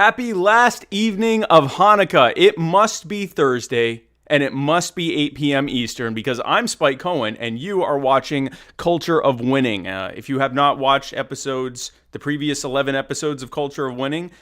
Happy last evening of Hanukkah. It must be Thursday, and it must be 8 p.m. Eastern, because I'm Spike Cohen, and you are watching Culture of Winning. If you have not watched the previous 11 episodes of Culture of Winning,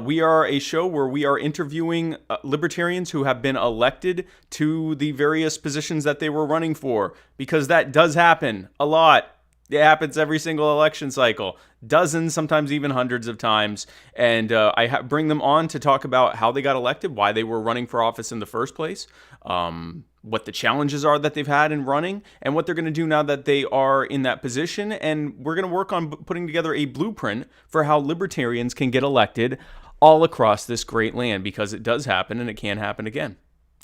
we are a show where we are interviewing libertarians who have been elected to the various positions that they were running for, because that does happen a lot. It happens every single election cycle, dozens, sometimes even hundreds of times. And I bring them on to talk about how they got elected, why they were running for office in the first place, what the challenges are that they've had in running, and what they're going to do now that they are in that position. And we're going to work on putting together a blueprint for how libertarians can get elected all across this great land, because it does happen, and it can happen again,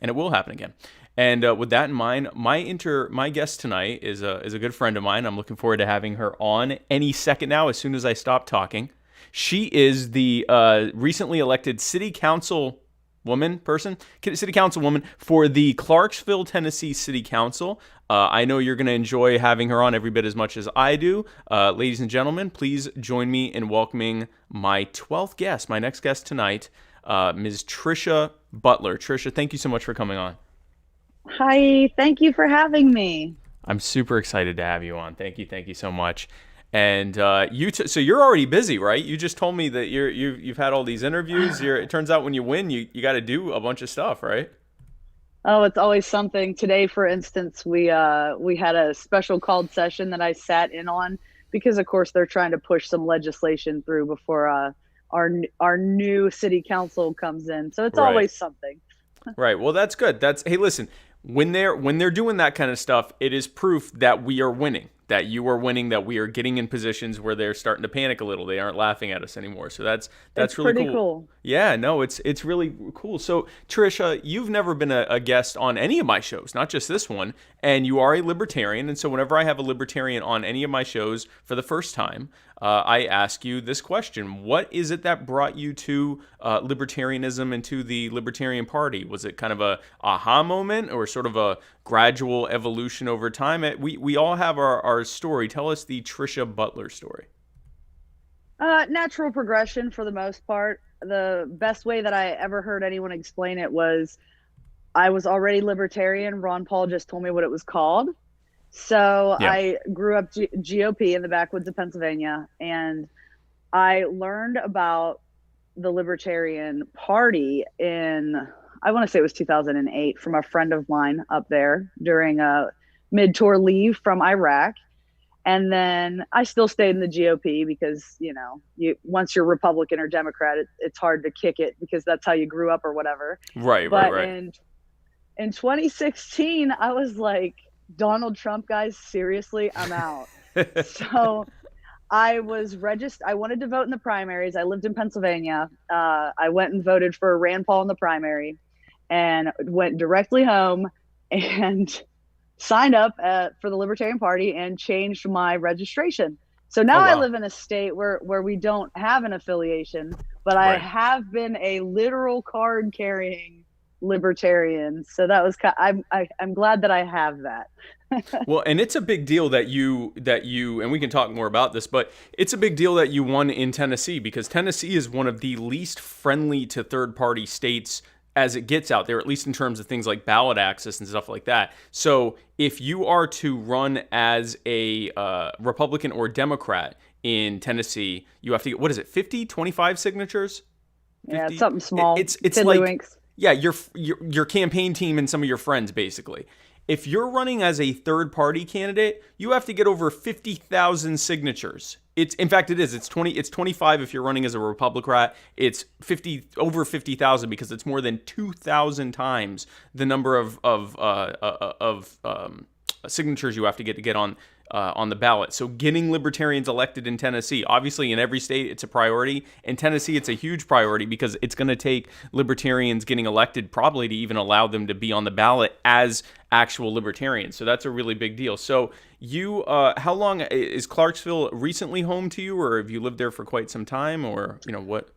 and it will happen again. And with that in mind, my guest tonight is a good friend of mine. I'm looking forward to having her on any second now, as soon as I stop talking. She is the recently elected city councilwoman for the Clarksville, Tennessee City Council. I know you're going to enjoy having her on every bit as much as I do. Ladies and gentlemen, please join me in welcoming my 12th guest, my next guest tonight, Ms. Trisha Butler. Trisha, thank you so much for coming on. Hi, thank you for having me. I'm super excited to have you on. Thank you so much. And so you're already busy, right? You just told me that you've had all these interviews. It turns out when you win, you got to do a bunch of stuff, right? Oh, it's always something. Today, for instance, we had a special called session that I sat in on because, of course, they're trying to push some legislation through before our new city council comes in. So it's always something. Right. Well, that's good. Hey, listen. When they're doing that kind of stuff, it is proof that we are winning, that you are winning, that we are getting in positions where they're starting to panic a little. They aren't laughing at us anymore. So that's really pretty cool. Yeah, no, it's really cool. So Trisha, you've never been a guest on any of my shows, not just this one, and you are a libertarian. And so whenever I have a libertarian on any of my shows for the first time, I ask you this question: what is it that brought you to libertarianism and to the Libertarian Party? Was it kind of a aha moment, or sort of a gradual evolution over time? We all have our story. Tell us the Trisha Butler story. Natural progression for the most part. The best way that I ever heard anyone explain it was I was already libertarian. Ron Paul just told me what it was called. So yeah. I grew up GOP in the backwoods of Pennsylvania, and I learned about the Libertarian Party I want to say it was 2008, from a friend of mine up there during a mid-tour leave from Iraq. And then I still stayed in the GOP because, once you're Republican or Democrat, it's hard to kick it because that's how you grew up or whatever. Right. In 2016, I was like, Donald Trump, guys, seriously, I'm out. So I was registered. I wanted to vote in the primaries. I lived in Pennsylvania. I went and voted for Rand Paul in the primary and went directly home and signed up for the Libertarian Party and changed my registration. So now I live in a state where we don't have an affiliation, but I have been a literal card carrying libertarian. So that was I'm glad that I have that. Well, and it's a big deal that you and we can talk more about this, but it's a big deal that you won in Tennessee, because Tennessee is one of the least friendly to third party states as it gets out there, at least in terms of things like ballot access and stuff like that. So if you are to run as a Republican or Democrat in Tennessee, you have to get, what is it, 50, 25 signatures? 50? Yeah, it's something small. It's like, yeah, your campaign team and some of your friends, basically. If you're running as a third-party candidate, you have to get over 50,000 signatures. In fact, it is. It's 25 if you're running as a Republican. It's over 50,000 because it's more than 2,000 times the number of signatures you have to get on the ballot. So getting libertarians elected in Tennessee, obviously in every state it's a priority. In Tennessee, it's a huge priority because it's going to take libertarians getting elected probably to even allow them to be on the ballot as actual libertarians. So that's a really big deal. So you, how long is Clarksville recently home to you, or have you lived there for quite some time, or what?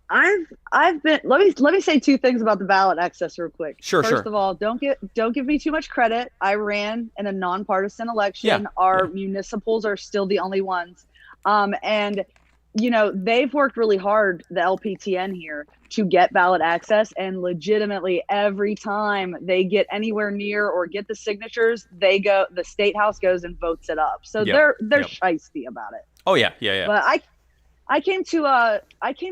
I've been, let me say two things about the ballot access real quick. First of all, don't give me too much credit. I ran in a nonpartisan election. Our municipals are still the only ones. And they've worked really hard, the LPTN here, to get ballot access, and legitimately every time they get anywhere near or get the signatures, the state house goes and votes it up. So Yep. they're Yep. shiesty about it. Oh yeah. Yeah. Yeah. But I came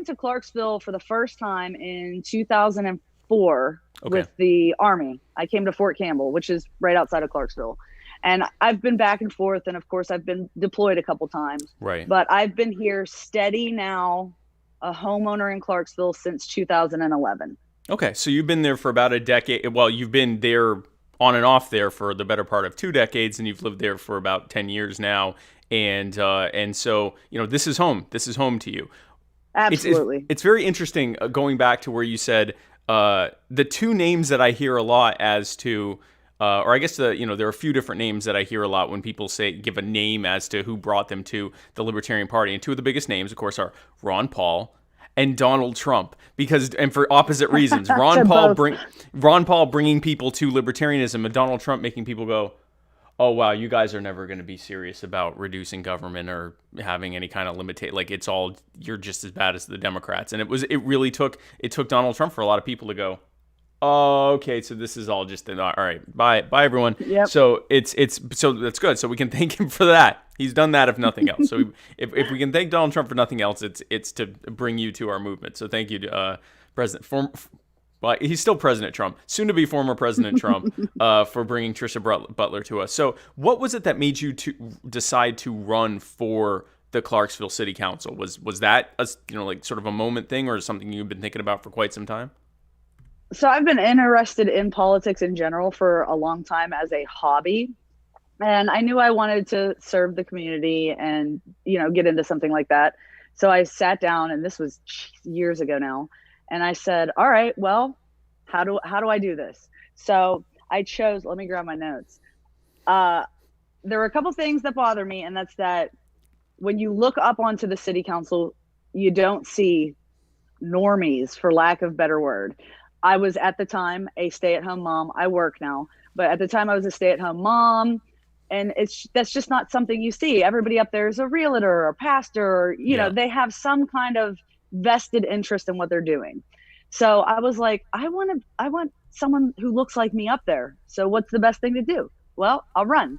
to Clarksville for the first time in 2004 with the Army. I came to Fort Campbell, which is right outside of Clarksville. And I've been back and forth, and of course I've been deployed a couple times. Right. But I've been here steady now, a homeowner in Clarksville since 2011. Okay, so you've been there for about a decade. Well, you've been there on and off there for the better part of 2 decades, and you've lived there for about 10 years now. And so this is home. This is home to you. Absolutely. It's very interesting going back to where you said the two names that I hear a lot as to. Or I guess there are a few different names that I hear a lot when people give a name as to who brought them to the Libertarian Party. And two of the biggest names, of course, are Ron Paul and Donald Trump, and for opposite reasons. Ron Paul bringing people to libertarianism, and Donald Trump making people go, "Oh wow, you guys are never going to be serious about reducing government or having any kind of limitation. Like you're just as bad as the Democrats." And it really took Donald Trump for a lot of people to go, "Oh, okay, so this is all just all right. Bye everyone." Yep. So so that's good. So we can thank him for that. He's done that if nothing else. So if we can thank Donald Trump for nothing else, it's to bring you to our movement. So thank you to well, he's still President Trump, soon to be former President Trump, for bringing Trisha Butler to us. So what was it that made you to decide to run for the Clarksville City Council? Was that like sort of a moment thing, or something you've been thinking about for quite some time? So I've been interested in politics in general for a long time as a hobby. And I knew I wanted to serve the community and, get into something like that. So I sat down, and this was years ago now. And I said, all right, well, how do I do this? So I chose, let me grab my notes. There were a couple things that bother me. And that's that when you look up onto the city council, you don't see normies, for lack of better word. I was at the time a stay-at-home mom. I work now, but at the time I was a stay-at-home mom, and that's just not something you see. Everybody up there is a realtor or a pastor, or they have some kind of vested interest in what they're doing. So I was like, I want someone who looks like me up there. So what's the best thing to do? Well, I'll run.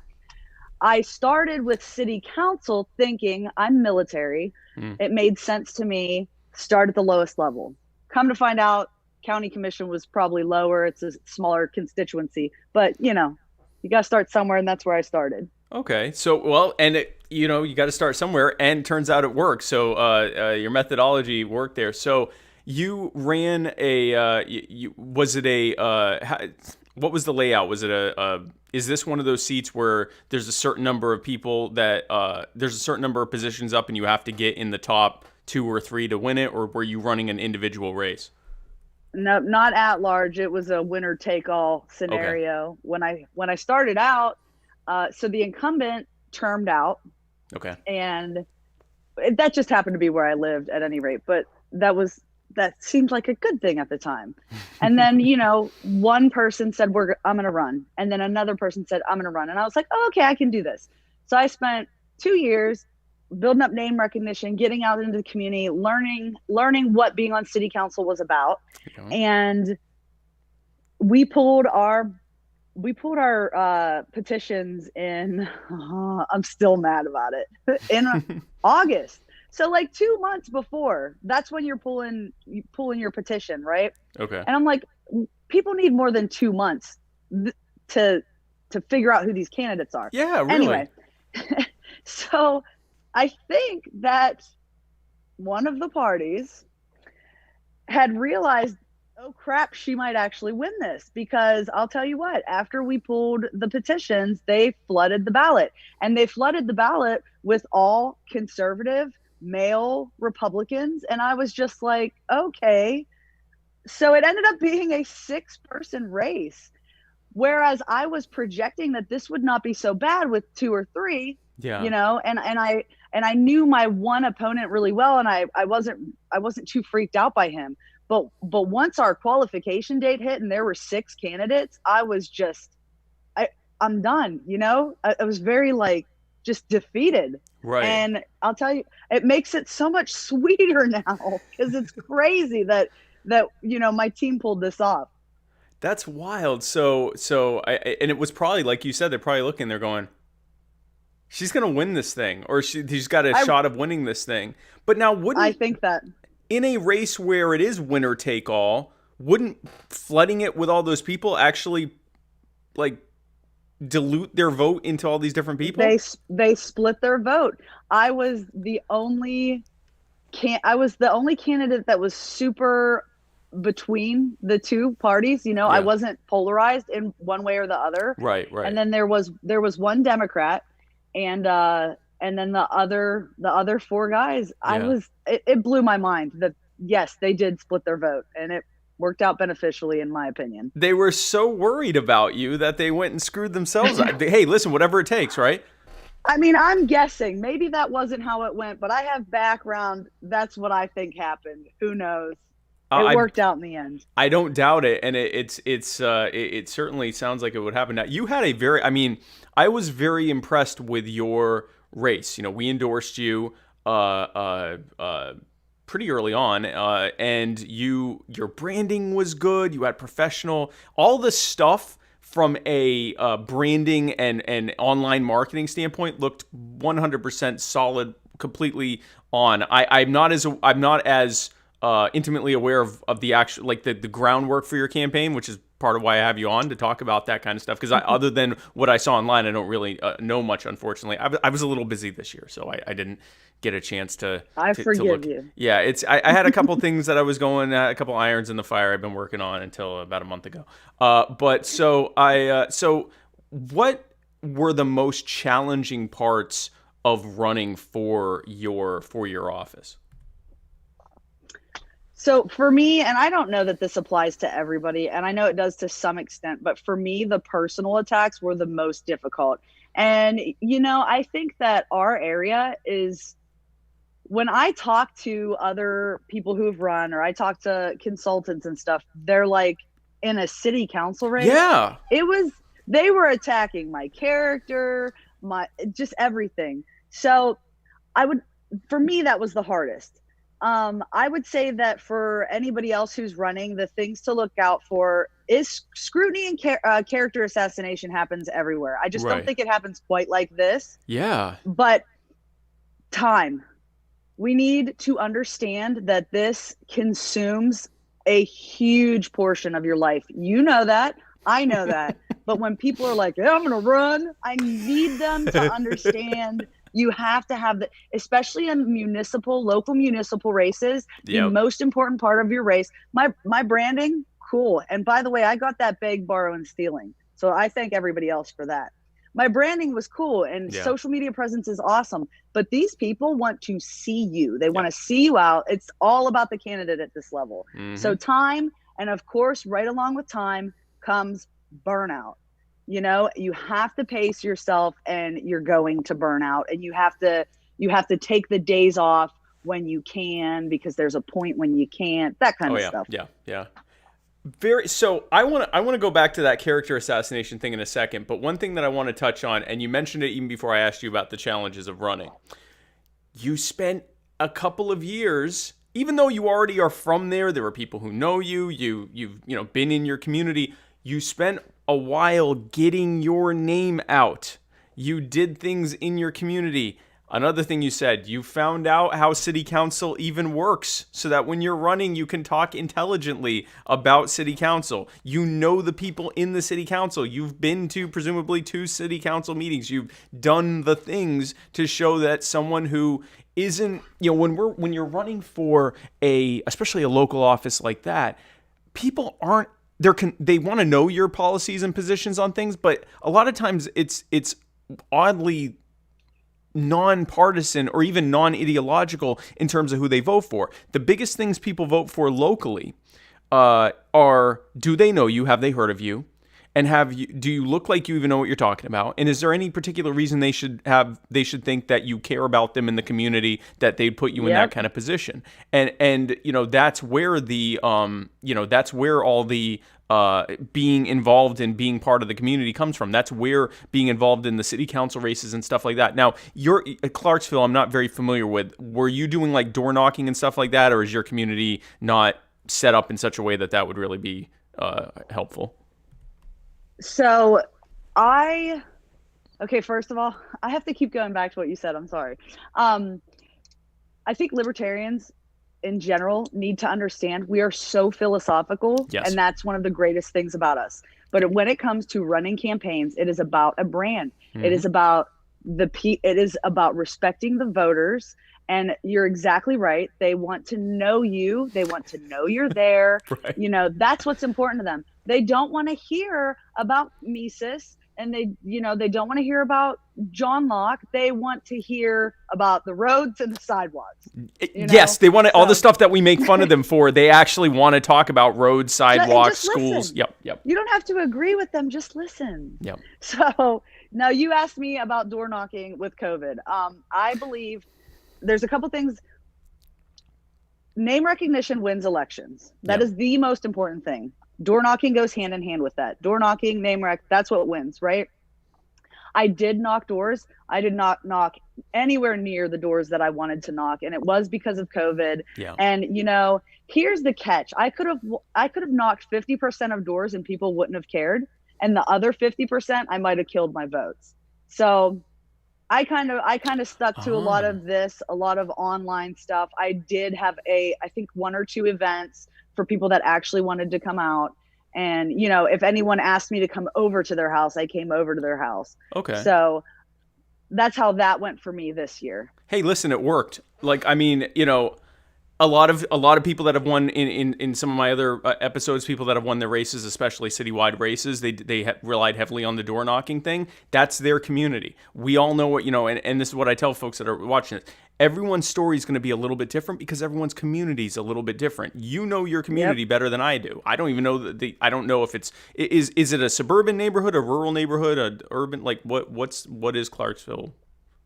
I started with city council thinking I'm military. It made sense to me. Start at the lowest level. Come to find out, county commission was probably lower. It's a smaller constituency, but you got to start somewhere, and that's where I started. Okay. So, and you got to start somewhere, and turns out it worked. So, your methodology worked there. So you ran what was the layout? Was it is this one of those seats where there's a certain number of people that, there's a certain number of positions up and you have to get in the top 2 or 3 to win it, or were you running an individual race? No, not at large. It was a winner take all scenario. Okay. When I started out, so the incumbent termed out. Okay. And that just happened to be where I lived at any rate, but that seemed like a good thing at the time. And then, one person said, I'm going to run. And then another person said, I'm going to run. And I was like, oh, okay, I can do this. So I spent 2 years building up name recognition, getting out into the community, learning what being on city council was about. Okay. And we pulled our petitions in, I'm still mad about it, in August. So like 2 months before, that's when you're pulling your petition, right? Okay. And I'm like, people need more than 2 months to figure out who these candidates are. Yeah, really. Anyway, so I think that one of the parties had realized, oh crap, she might actually win this, because I'll tell you what, after we pulled the petitions, they flooded the ballot, and they flooded the ballot with all conservative male Republicans. And I was just like, okay. So it ended up being a 6-person race, whereas I was projecting that this would not be so bad with 2 or 3. Yeah. And I knew my one opponent really well, and I wasn't too freaked out by him. But once our qualification date hit and there were 6 candidates, I was just, I'm done. I was very like just defeated. Right. And I'll tell you, it makes it so much sweeter now because it's crazy that my team pulled this off. That's wild. And it was probably like you said, they're probably looking, they're going, she's gonna win this thing, or she's got a shot of winning this thing. But now, I think that in a race where it is winner take all, wouldn't flooding it with all those people actually like dilute their vote into all these different people? They split their vote. I was the only candidate that was super between the two parties. I wasn't polarized in one way or the other. Right. And then there was one Democrat, and then the other four guys. Yeah. It blew my mind that yes, they did split their vote, and it worked out beneficially in my opinion. They were so worried about you that they went and screwed themselves. Hey, listen, whatever it takes, right? I mean, I'm guessing maybe that wasn't how it went, but I have background. That's what I think happened. Who knows? It worked out in the end. I don't doubt it, and it certainly sounds like it would happen. Now, you had I was very impressed with your race. We endorsed you pretty early on, and your branding was good. You had professional, all the stuff from a branding and online marketing standpoint looked 100% solid, completely on. I'm not as intimately aware of the actual, like the groundwork for your campaign, which is part of why I have you on to talk about that kind of stuff. Because other than what I saw online, I don't really know much, unfortunately. I was a little busy this year, so I didn't get a chance to. I forgive look. You. Yeah, I had a couple things that I was going, a couple irons in the fire I've been working on until about a month ago. So what were the most challenging parts of running for your office? So for me, and I don't know that this applies to everybody, and I know it does to some extent, but for me, the personal attacks were the most difficult. And, I think that our area is, when I talk to other people who've run, or I talk to consultants and stuff, they're like, in a city council race. Yeah. They were attacking my character, just everything. So for me, that was the hardest. I would say that for anybody else who's running, the things to look out for is scrutiny and character assassination happens everywhere. I just don't think it happens quite like this. Yeah. But time. We need to understand that this consumes a huge portion of your life. You know that. I know that. But when people are like, yeah, I'm going to run, I need them to understand. You have to have especially in local municipal races, the most important part of your race. My branding, cool. And by the way, I got that beg, borrow, and stealing. So I thank everybody else for that. My branding was cool, and social media presence is awesome. But these people want to see you. They want to see you out. It's all about the candidate at this level. Mm-hmm. So time, and of course, right along with time comes burnout. You have to pace yourself, and you're going to burn out, and you have to take the days off when you can, because there's a point when you can't, that kind of stuff. Yeah. So I want to go back to that character assassination thing in a second, but one thing that I want to touch on, and you mentioned it even before I asked you about the challenges of running. You spent a couple of years, even though you already are from there were people who know you've been in your community. You spent a while getting your name out. You did things in your community. Another thing you said, you found out how city council even works, so that when you're running, you can talk intelligently about city council. You know the people in the city council. You've been to presumably 2 city council meetings. You've done the things to show that someone who isn't, when you're running for especially a local office like that, people aren't, they want to know your policies and positions on things, but a lot of times it's oddly non-partisan or even non-ideological in terms of who they vote for. The biggest things people vote for locally are, do they know you? Have they heard of you? And do you look like you even know what you're talking about? And is there any particular reason they should think that you care about them in the community, that they'd put you in that kind of position? And that's where that's where all the being involved and being part of the community comes from. That's where being involved in the city council races and stuff like that. Now, you're at Clarksville, I'm not very familiar with. Were you doing like door knocking and stuff like that, or is your community not set up in such a way that would really be helpful? So okay, first of all, I have to keep going back to what you said. I'm sorry. I think libertarians in general need to understand we are so philosophical, yes. And that's one of the greatest things about us. But when it comes to running campaigns, it is about a brand. Mm-hmm. It is about respecting the voters. And you're exactly right. They want to know you. They want to know you're there. Right. That's what's important to them. They don't want to hear about Mises, and they don't want to hear about John Locke. They want to hear about the roads and the sidewalks. Yes, they want all the stuff that we make fun of them for. They actually want to talk about roads, sidewalks, schools. Listen. Yep. You don't have to agree with them. Just listen. Yep. So now you asked me about door knocking with COVID. I believe there's a couple things. Name recognition wins elections. That is the most important thing. Door knocking goes hand in hand with that. Door knocking, name rec, that's what wins, right? I did knock doors. I did not knock anywhere near the doors that I wanted to knock, and it was because of COVID. Yeah. And here's the catch. I could have knocked 50% of doors and people wouldn't have cared, and the other 50% I might have killed my votes. So I kind of stuck to a lot of online stuff. I did have I think 1 or 2 events for people that actually wanted to come out. And, if anyone asked me to come over to their house, I came over to their house. Okay. So that's how that went for me this year. Hey, listen, it worked. Like, I mean, a lot of people that have won in some of my other episodes, people that have won their races, especially citywide races, they relied heavily on the door knocking thing. That's their community. We all know what, and this is what I tell folks that are watching this. Everyone's story is going to be a little bit different because everyone's community is a little bit different. You know your community better than I do. I don't even know I don't know if is it a suburban neighborhood, a rural neighborhood, a urban, like what is Clarksville?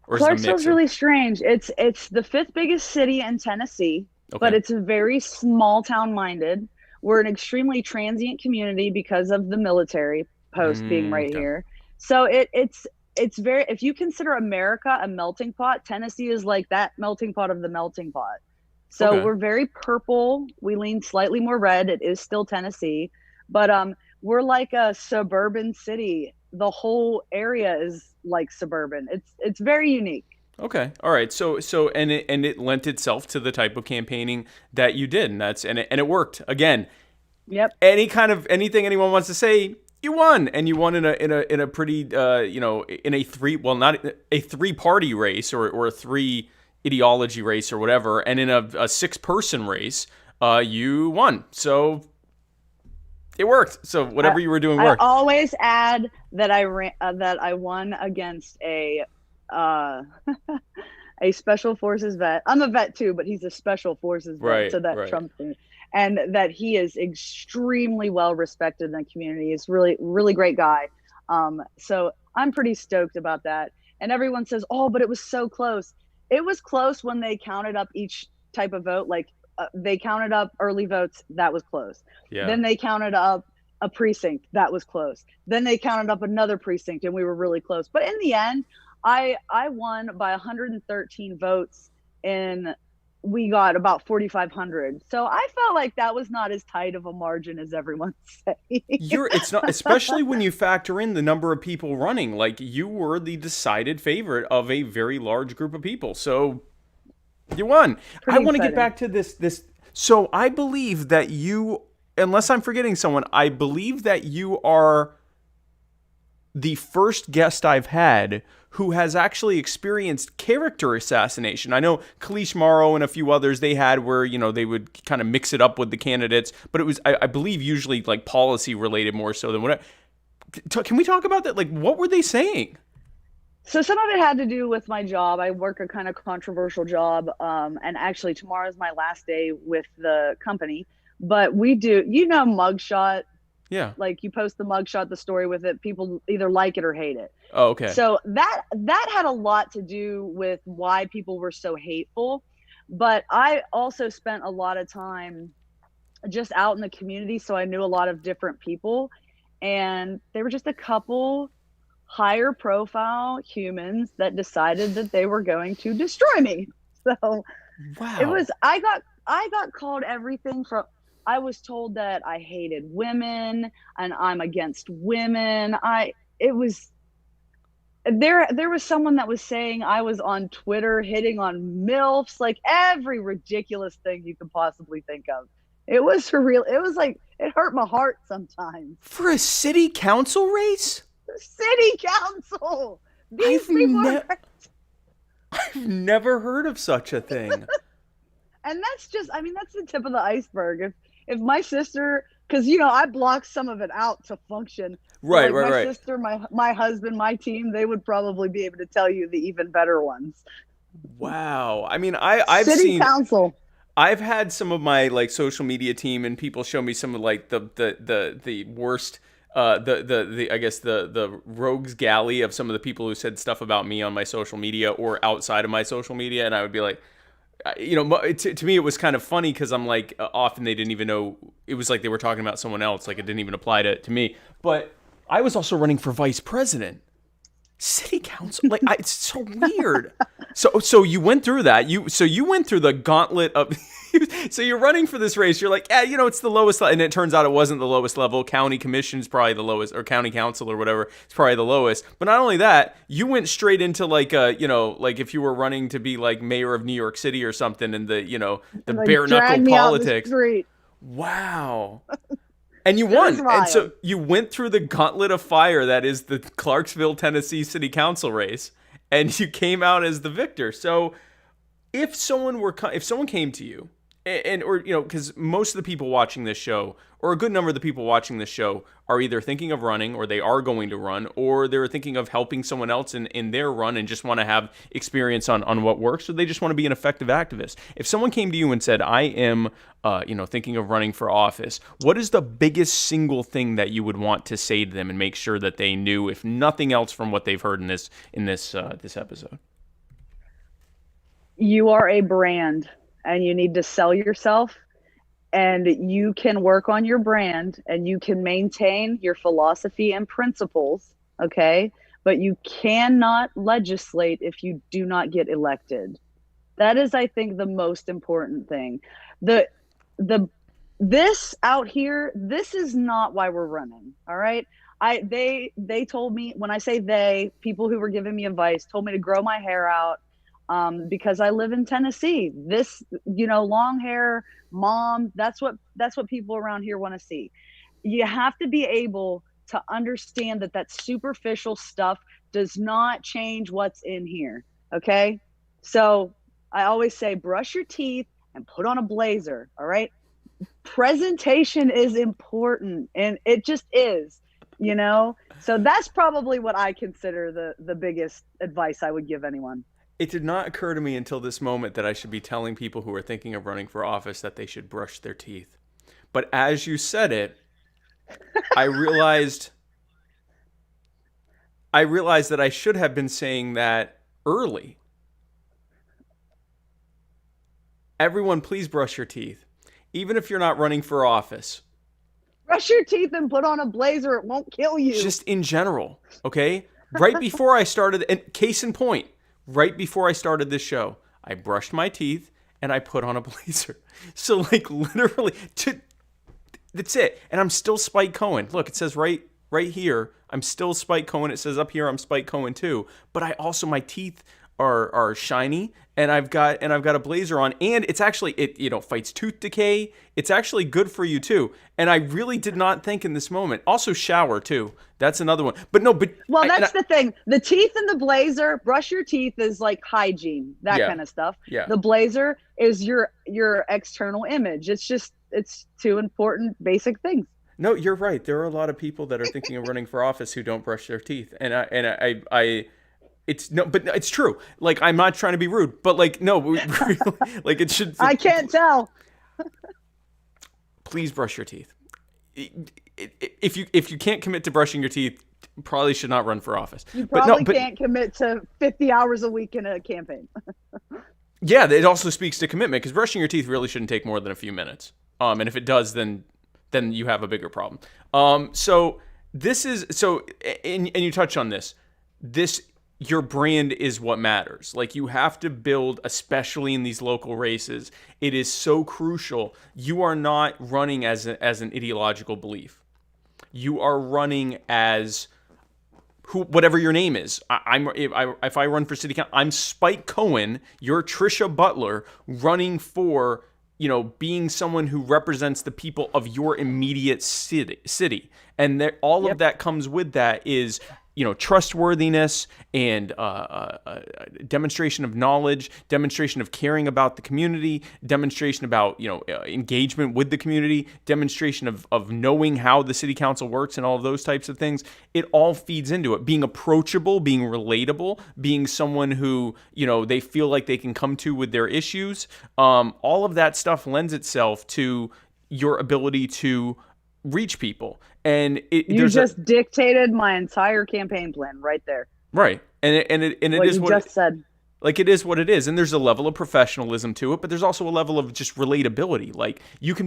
Or Clarksville's really strange. It's the 5th biggest city in Tennessee. Okay. But it's very small town minded. We're an extremely transient community because of the military post being right here. So it's very, if you consider America a melting pot, Tennessee is like that melting pot of the melting pot. So we're very purple. We lean slightly more red. It is still Tennessee, but we're like a suburban city. The whole area is like suburban. It's very unique. Okay. All right. So it lent itself to the type of campaigning that you did, and it worked. Again. Yep. Anything anyone wants to say, you won, and you won in a pretty in a 3-party race or a 3 ideology race or whatever, and in a 6-person race, you won. So it worked. So whatever you were doing worked. I always add that I won against a special forces vet. I'm a vet too, but he's a special forces vet. Right, so that trumps me. And that he is extremely well respected in the community. He's really, really great guy. So I'm pretty stoked about that. And everyone says, oh, but it was so close. It was close when they counted up each type of vote. Like they counted up early votes. That was close. Yeah. Then they counted up a precinct. That was close. Then they counted up another precinct and we were really close. But in the end, I won by 113 votes and we got about 4,500. So I felt like that was not as tight of a margin as everyone's saying. It's not, especially when you factor in the number of people running. Like you were the decided favorite of a very large group of people. So you won. I want to get back to this. So I believe that you, unless I'm forgetting someone, I believe that you are the first guest I've had who has actually experienced character assassination. I know Kalish Morrow and a few others they had where, they would kind of mix it up with the candidates, but it was, I believe, usually like policy related more so than whatever. Can we talk about that? Like, what were they saying? So some of it had to do with my job. I work a kind of controversial job. And actually tomorrow is my last day with the company, but we do, mugshot. Yeah. Like you post the mugshot, the story with it, people either like it or hate it. Oh, okay. So that had a lot to do with why people were so hateful. But I also spent a lot of time just out in the community, so I knew a lot of different people, and they were just a couple higher profile humans that decided that they were going to destroy me. So it Wow. was I got called everything from, I was told that I hated women and I'm against women. It was there was someone that was saying I was on Twitter hitting on MILFs, like every ridiculous thing you could possibly think of. It was surreal. It was like, it hurt my heart sometimes. For a city council race? City council. These I've people ne- are, I've never heard of such a thing. and that's just, I mean, that's the tip of the iceberg. If my sister, because I blocked some of it out to function. Right, Like my right. sister, my husband, my team, they would probably be able to tell you the even better ones. Wow. I mean, I've City seen council. I've had some of my like social media team and people show me some of like the worst the I guess the rogues galley of some of the people who said stuff about me on my social media or outside of my social media, and I would be like, to me it was kind of funny because I'm like, often they didn't even know, it was like they were talking about someone else, like it didn't even apply to me. But I was also running for vice president. City council, like it's so weird. So you went through that. You went through the gauntlet of. So you're running for this race. You're like, it's the lowest, and it turns out it wasn't the lowest level. County commission is probably the lowest, or county council or whatever. It's probably the lowest. But not only that, you went straight into like like if you were running to be like mayor of New York City or something, and the Like, bare drag knuckle me out the politics. street. Wow. And you was won. wild. And so you went through the gauntlet of fire that is the Clarksville, Tennessee city council race, and you came out as the victor. So if someone came to you or because most of the people watching this show, or a good number of the people watching this show, are either thinking of running, or they are going to run, or they're thinking of helping someone else in their run and just want to have experience on what works, or they just want to be an effective activist. If someone came to you and said, I am thinking of running for office, what is the biggest single thing that you would want to say to them and make sure that they knew, if nothing else from what they've heard in this episode? You are a brand and you need to sell yourself, and you can work on your brand and you can maintain your philosophy and principles, okay? But you cannot legislate if you do not get elected. That is, I think, the most important thing. This out here, this is not why we're running, all right? They told me, when I say they, people who were giving me advice told me to grow my hair out, because I live in Tennessee. This, long hair mom, that's what people around here want to see. You have to be able to understand that superficial stuff does not change what's in here. Okay. So I always say, brush your teeth and put on a blazer. All right. Presentation is important, and it just is, so that's probably what I consider the biggest advice I would give anyone. It did not occur to me until this moment that I should be telling people who are thinking of running for office that they should brush their teeth. But as you said it, I realized that I should have been saying that early. Everyone, please brush your teeth. Even if you're not running for office. Brush your teeth and put on a blazer. It won't kill you. Just in general, okay? Right before I started, and case in point, right before I started this show, I brushed my teeth and I put on a blazer. So like literally, that's it. And I'm still Spike Cohen. Look, it says right here, I'm still Spike Cohen. It says up here, I'm Spike Cohen too. But I also, my teeth are shiny, and I've got a blazer on, and it's actually, it fights tooth decay. It's actually good for you too. And I really did not think in this moment. Also shower too. That's another one. Well, that's the thing. The teeth and the blazer, brush your teeth is like hygiene, that kind of stuff. Yeah. The blazer is your external image. It's two important basic things. No, you're right. There are a lot of people that are thinking of running for office who don't brush their teeth, but it's true. Like, I'm not trying to be rude, but like, no, like it should. I can't tell. Please brush your teeth. if you can't commit to brushing your teeth, probably should not run for office. You probably can't commit to 50 hours a week in a campaign. Yeah, it also speaks to commitment, because brushing your teeth really shouldn't take more than a few minutes. And if it does, then you have a bigger problem. So this is and you touch on this. Your brand is what matters. Like, you have to build, especially in these local races, it is so crucial. You are not running as an ideological belief. You are running as whatever your name is. If I run for city council, I'm Spike Cohen. You're Trisha Butler, running for, being someone who represents the people of your immediate city. And all of that comes with that is, trustworthiness and demonstration of knowledge, demonstration of caring about the community, demonstration about, engagement with the community, demonstration of knowing how the city council works and all of those types of things. It all feeds into it. Being approachable, being relatable, being someone who, they feel like they can come to with their issues. All of that stuff lends itself to your ability to reach people. And you just dictated my entire campaign plan right there. Right. And it is what you just said. Like, it is what it is. And there's a level of professionalism to it, but there's also a level of just relatability. Like, you can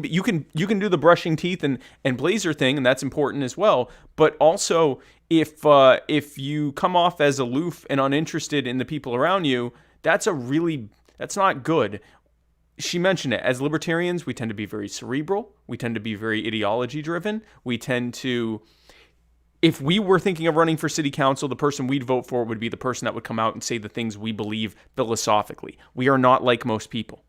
do the brushing teeth and blazer thing, and that's important as well. But also, if you come off as aloof and uninterested in the people around you, that's not good. She mentioned it. As libertarians, we tend to be very cerebral. We tend to be very ideology driven. We tend to, if we were thinking of running for city council, the person we'd vote for would be the person that would come out and say the things we believe philosophically. We are not like most people.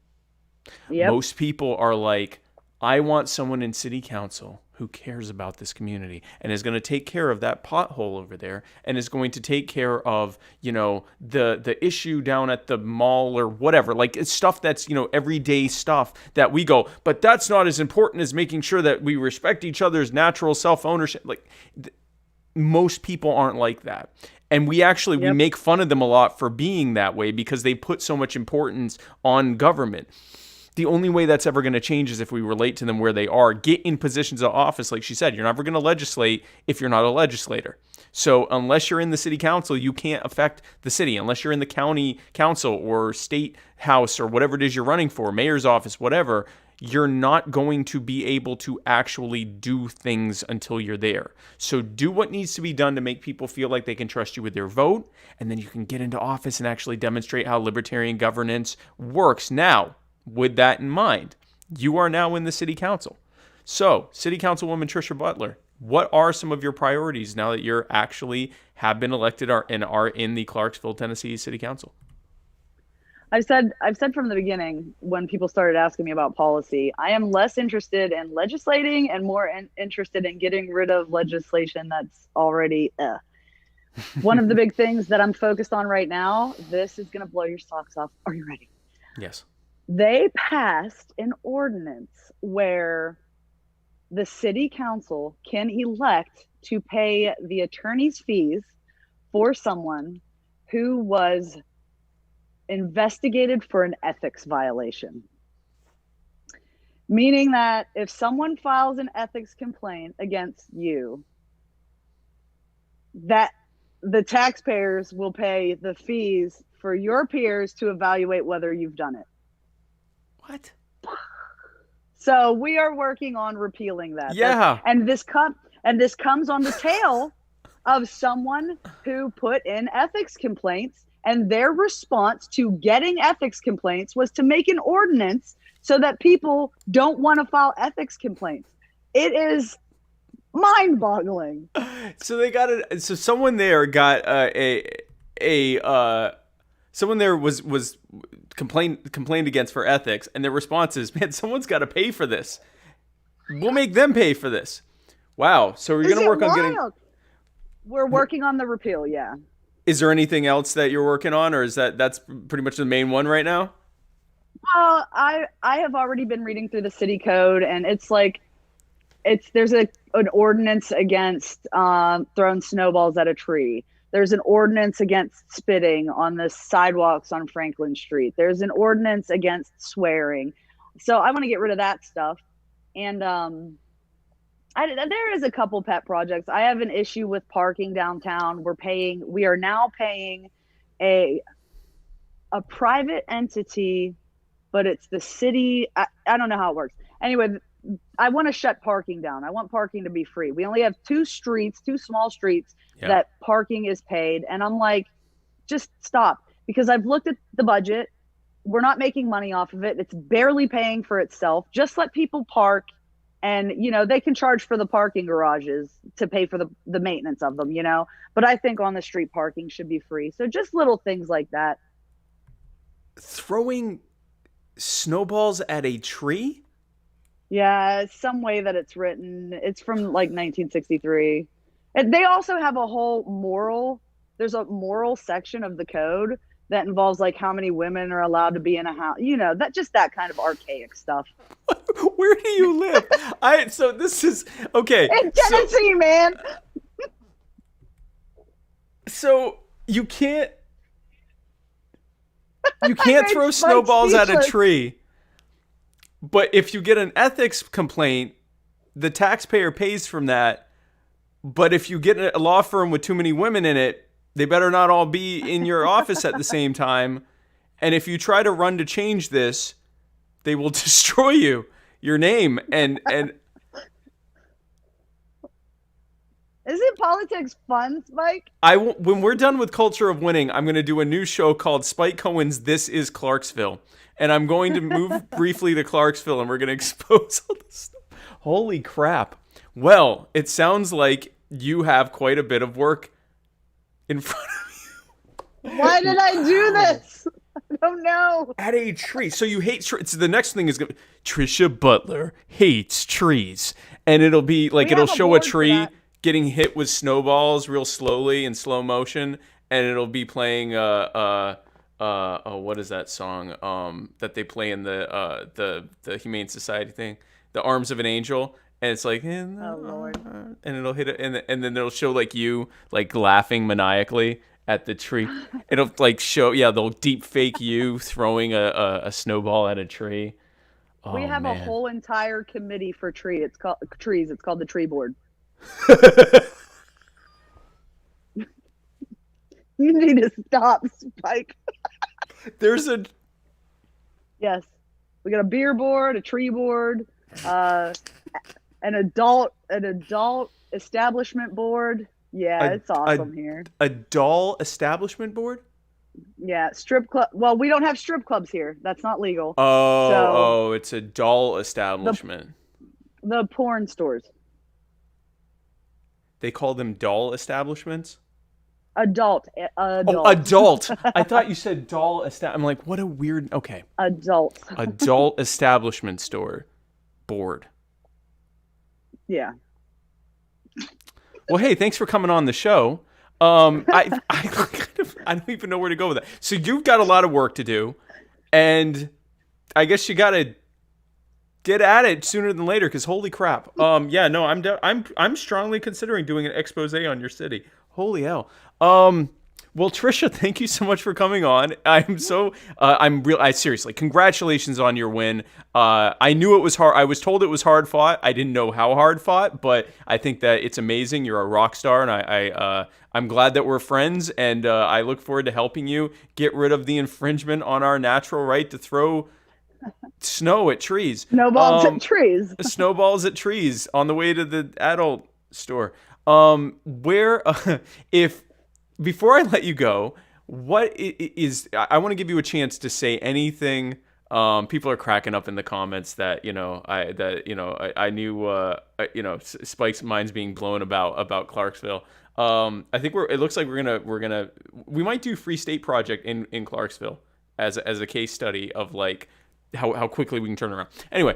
Yep. Most people are like, I want someone in city council who cares about this community and is going to take care of that pothole over there and is going to take care of, the issue down at the mall or whatever. Like, it's stuff that's, everyday stuff that we go, but that's not as important as making sure that we respect each other's natural self-ownership. Like, most people aren't like that. And we make fun of them a lot for being that way because they put so much importance on government. The only way that's ever going to change is if we relate to them where they are, get in positions of office. Like she said, you're never going to legislate if you're not a legislator. So unless you're in the city council, you can't affect the city. Unless you're in the county council or state house or whatever it is you're running for, mayor's office, whatever, you're not going to be able to actually do things until you're there. So do what needs to be done to make people feel like they can trust you with their vote, and then you can get into office and actually demonstrate how libertarian governance works. Now, with that in mind, you are now in the city council. So, City Councilwoman Trisha Butler, what are some of your priorities now that you're actually have been elected and are in the Clarksville, Tennessee City Council? I've said from the beginning, when people started asking me about policy, I am less interested in legislating and more interested in getting rid of legislation that's already One of the big things that I'm focused on right now, this is going to blow your socks off. Are you ready? Yes. They passed an ordinance where the city council can elect to pay the attorney's fees for someone who was investigated for an ethics violation. Meaning that if someone files an ethics complaint against you, that the taxpayers will pay the fees for your peers to evaluate whether you've done it. What? So we are working on repealing that. Yeah. And this comes on the tail of someone who put in ethics complaints, and their response to getting ethics complaints was to make an ordinance so that people don't want to file ethics complaints. It is mind-boggling. So they got it. So someone there got someone there was complained against for ethics, and their response is, man, someone's got to pay for this. We'll make them pay for this. Wow. So we're going to work on getting. We're working on the repeal. Yeah. Is there anything else that you're working on, or is that's pretty much the main one right now? Well, I have already been reading through the city code, and there's an ordinance against throwing snowballs at a tree. There's an ordinance against spitting on the sidewalks on Franklin Street. There's an ordinance against swearing. So I want to get rid of that stuff. And There is a couple pet projects. I have an issue with parking downtown. We are now paying a private entity, but it's the city. I don't know how it works. Anyway, I want to shut parking down. I want parking to be free. We only have two small streets Yeah. that parking is paid. And I'm like, just stop. Because I've looked at the budget. We're not making money off of it. It's barely paying for itself. Just let people park, and they can charge for the parking garages to pay for the maintenance of them, but I think on the street parking should be free. So just little things like that. Throwing snowballs at a tree? Yeah, some way that it's written. It's from like 1963. And they also have there's a moral section of the code that involves like how many women are allowed to be in a house, that kind of archaic stuff. Where do you live? So this is okay. In Tennessee, man. So you can't throw snowballs at a tree. But if you get an ethics complaint, the taxpayer pays from that. But if you get a law firm with too many women in it, they better not all be in your office at the same time. And if you try to run to change this, they will destroy your name. And Isn't politics fun, Spike? when we're done with Culture of Winning, I'm going to do a new show called Spike Cohen's This Is Clarksville. And I'm going to move briefly to Clarksville, and we're going to expose all this stuff. Holy crap. Well, it sounds like you have quite a bit of work in front of you. Why did I do this? I don't know. At a tree. So you hate trees. So the next thing is going to be Trisha Butler hates trees. And it'll be like, it'll show a tree getting hit with snowballs real slowly in slow motion. And it'll be playing, what is that song that they play in the Humane Society thing? The Arms of an Angel. And it's like, oh Lord, and it'll hit it, and then it'll show like you like laughing maniacally at the tree. It'll like show, they'll deep fake you throwing a snowball at a tree. Oh, we have a whole entire committee for trees. It's called the tree board. You need to stop, Spike. Yes, we got a beer board, a tree board, an adult establishment board. Yeah, it's awesome here. A doll establishment board? Yeah, strip club. Well, we don't have strip clubs here. That's not legal. Oh, it's a doll establishment. The porn stores. They call them doll establishments? Adult. Oh, adult. I thought you said doll I'm like, what a weird. Okay. Adult. Adult establishment store board. Yeah. Well, hey, thanks for coming on the show. I don't even know where to go with that. So you've got a lot of work to do, and I guess you got to get at it sooner than later. Because holy crap. Yeah, no, I'm strongly considering doing an expose on your city. Holy hell. Well, Trisha, thank you so much for coming on. I seriously, congratulations on your win. I knew it was hard. I was told it was hard fought. I didn't know how hard fought, but I think that it's amazing. You're a rock star, and I'm glad that we're friends, and I look forward to helping you get rid of the infringement on our natural right to throw snow at trees. Snowballs at trees. Snowballs at trees on the way to the adult store. Before I let you go, what is? I want to give you a chance to say anything. People are cracking up in the comments that I knew Spike's mind's being blown about Clarksville. I think it looks like we might do Free State Project in Clarksville as a case study of like how quickly we can turn around. Anyway,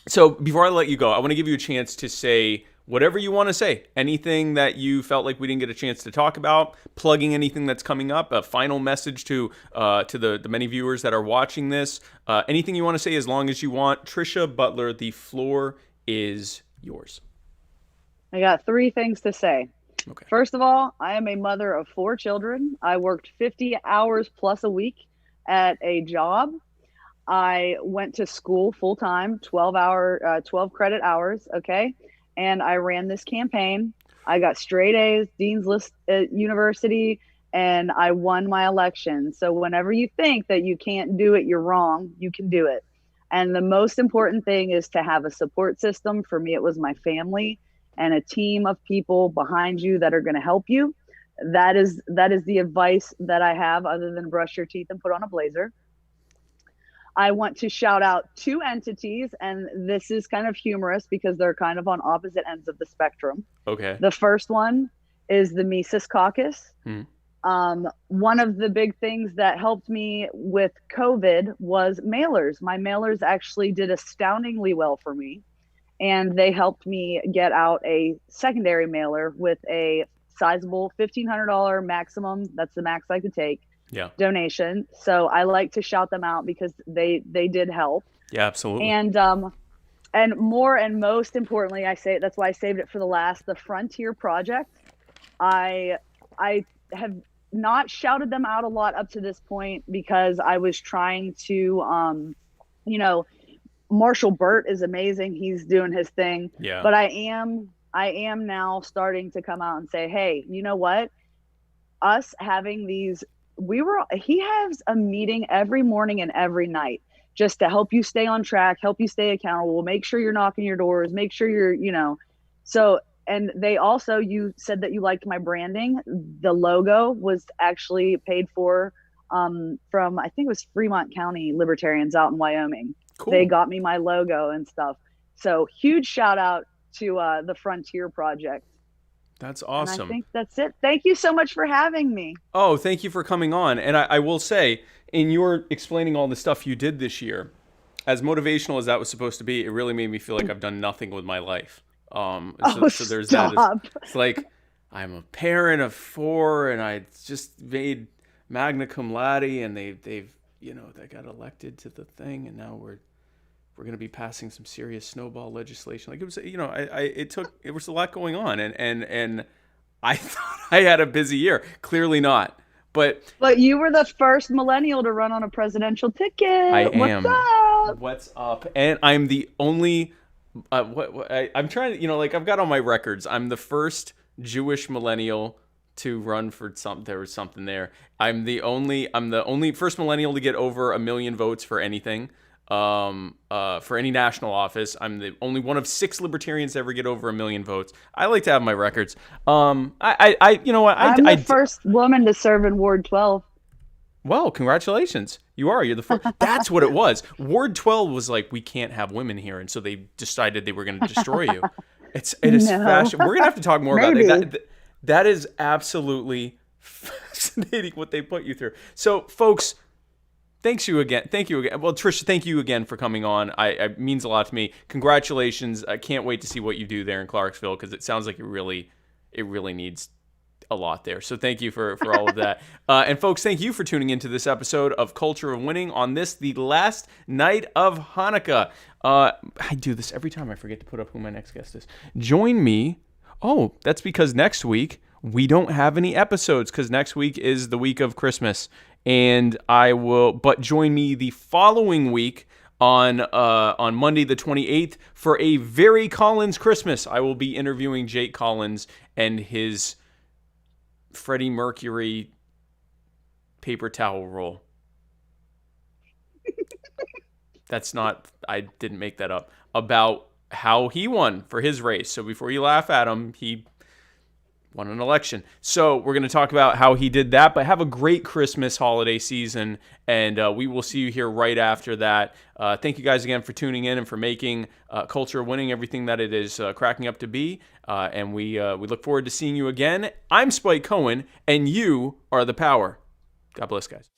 so before I let you go, I want to give you a chance to say whatever you want to say, anything that you felt like we didn't get a chance to talk about, plugging anything that's coming up, a final message to the many viewers that are watching this, anything you want to say as long as you want. Trisha Butler, the floor is yours. I got 3 things to say. Okay. First of all, I am a mother of 4 children. I worked 50 hours plus a week at a job. I went to school full time, 12 credit hours. Okay. And I ran this campaign. I got straight A's, Dean's List at university, and I won my election. So whenever you think that you can't do it, you're wrong. You can do it. And the most important thing is to have a support system. For me, it was my family and a team of people behind you that are going to help you. That is the advice that I have, other than brush your teeth and put on a blazer. I want to shout out two entities, and this is kind of humorous because they're kind of on opposite ends of the spectrum. Okay. The first one is the Mises Caucus. One of the big things that helped me with COVID was mailers. My mailers actually did astoundingly well for me, and they helped me get out a secondary mailer with a sizable $1,500 maximum. That's the max I could take. Yeah. Donation. So I like to shout them out because they did help. Yeah, absolutely. And more and most importantly, that's why I saved it for the last, the Frontier Project. I have not shouted them out a lot up to this point because I was trying to, Marshall Burt is amazing. He's doing his thing. Yeah. But I am now starting to come out and say, hey, you know what? Us having these, he has a meeting every morning and every night just to help you stay on track, help you stay accountable, make sure you're knocking your doors, make sure you're, so, and they also, you said that you liked my branding. The logo was actually paid for from, I think it was Fremont County Libertarians out in Wyoming. Cool. They got me my logo and stuff. So huge shout out to the Frontier Project. That's awesome. And I think that's it. Thank you so much for having me. Oh, thank you for coming on. And I will say, in your explaining all the stuff you did this year, as motivational as that was supposed to be, it really made me feel like I've done nothing with my life. So there's stop. that. It's like, I'm a parent of 4, and I just made magna cum laude, and they got elected to the thing, and now we're going to be passing some serious snowball legislation. Like, it was, it was a lot going on, and I thought I had a busy year. Clearly not. But you were the first millennial to run on a presidential ticket. I am. What's up? What's up? And I'm the only. I'm trying to, I've got all my records. I'm the first Jewish millennial to run for something. There was something there. I'm the only first millennial to get over 1 million votes for anything. For any national office. I'm the only one of 6 libertarians to ever get over 1 million votes. I like to have my records. I'm the first woman to serve in Ward 12. Well, congratulations. You're the first. That's what it was. Ward 12 was like, we can't have women here. And so they decided they were going to destroy you. It is fashion. We're going to have to talk more about it. That is absolutely fascinating what they put you through. So folks, thank you again. Well, Trisha, thank you again for coming on. It means a lot to me. Congratulations. I can't wait to see what you do there in Clarksville, because it sounds like it really needs a lot there. So thank you for all of that. And folks, thank you for tuning into this episode of Culture of Winning on the last night of Hanukkah. I do this every time. I forget to put up who my next guest is. Join me. Oh, that's because next week we don't have any episodes, because next week is the week of Christmas. And but join me the following week on Monday the 28th for a very Collins Christmas. I will be interviewing Jake Collins and his Freddie Mercury paper towel roll. I didn't make that up. About how he won for his race. So before you laugh at him, he won an election. So we're going to talk about how he did that, but have a great Christmas holiday season, and we will see you here right after that. Thank you guys again for tuning in and for making Culture of Winning everything that it is cracking up to be, and we look forward to seeing you again. I'm Spike Cohen, and you are the power. God bless, guys.